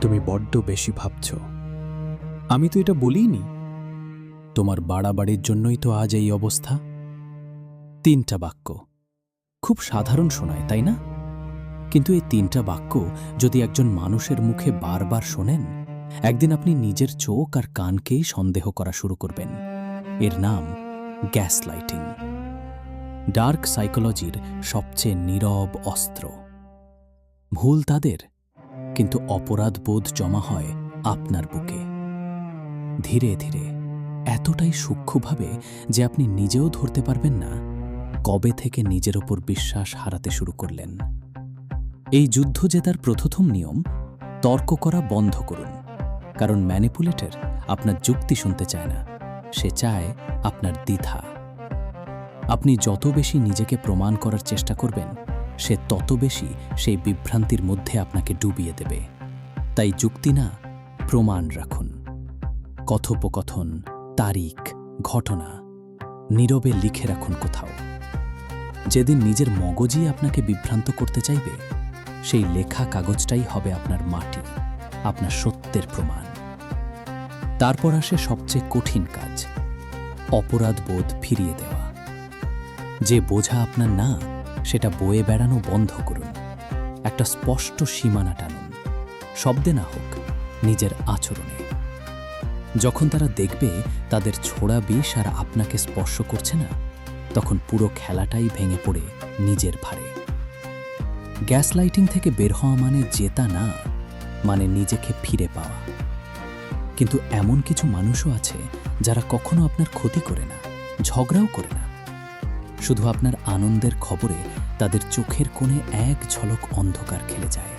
তুমি বড্ড বেশি ভাবছ। আমি তো এটা বলিনি। তোমার বাড়াবাড়ির জন্যই তো আজ এই অবস্থা। 3টা বাক্য খুব সাধারণ শোনায়, তাই না? কিন্তু এই 3টা বাক্য যদি একজন মানুষের মুখে বারবার শোনেন, একদিন আপনি নিজের চোখ আর কানকেই সন্দেহ করা শুরু করবেন। এর নাম গ্যাস লাইটিং, ডার্ক সাইকোলজির সবচেয়ে নীরব অস্ত্র। ভুল তাদের, কিন্তু অপরাধবোধ জমা হয় আপনার বুকে ধীরে ধীরে, এতটাই সূক্ষ্মভাবে যে আপনি নিজেও ধরতে পারবেন না কবে থেকে নিজের ওপর বিশ্বাস হারাতে শুরু করলেন। এই যুদ্ধ জেতার প্রথম নিয়ম, তর্ক করা বন্ধ করুন। কারণ ম্যানিপুলেটর আপনার যুক্তি শুনতে চায় না, সে চায় আপনার দ্বিধা। আপনি যত বেশি নিজেকে প্রমাণ করার চেষ্টা করবেন, সে তত বেশি সেই বিভ্রান্তির মধ্যে আপনাকে ডুবিয়ে দেবে। তাই যুক্তি না, প্রমাণ রাখুন। কথোপকথন, তারিখ, ঘটনা নীরবে লিখে রাখুন কোথাও। যেদিন নিজের মগজই আপনাকে বিভ্রান্ত করতে চাইবে, সেই লেখা কাগজটাই হবে আপনার মাটি, আপনার সত্যের প্রমাণ। তারপর আসে সবচেয়ে কঠিন কাজ, অপরাধবোধ ফিরিয়ে দেওয়া। যে বোঝা আপনার না, সেটা বয়ে বেড়ানো বন্ধ করুন। একটা স্পষ্ট সীমানা টানুন, শব্দে না হোক, নিজের আচরণে। যখন তারা দেখবে তাদের ছোড়া বিষ আর আপনাকে স্পর্শ করছে না, তখন পুরো খেলাটাই ভেঙে পড়ে নিজের ভারে। গ্যাস লাইটিং থেকে বের হওয়া মানে জেতা না, মানে নিজেকে ফিরে পাওয়া। কিন্তু এমন কিছু মানুষও আছে যারা কখনো আপনার ক্ষতি করে না, ঝগড়াও করে না। শুধু আপনার আনন্দের খবরে তাদের চোখের কোণে এক ঝলক অন্ধকার খেলে যায়।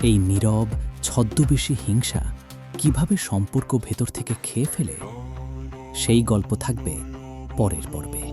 এই নীরব ছদ্মবেশী হিংসা কিভাবে সম্পর্ক ভেতর থেকে খেয়ে ফেলে, সেই গল্প থাকবে পরের পর্বে।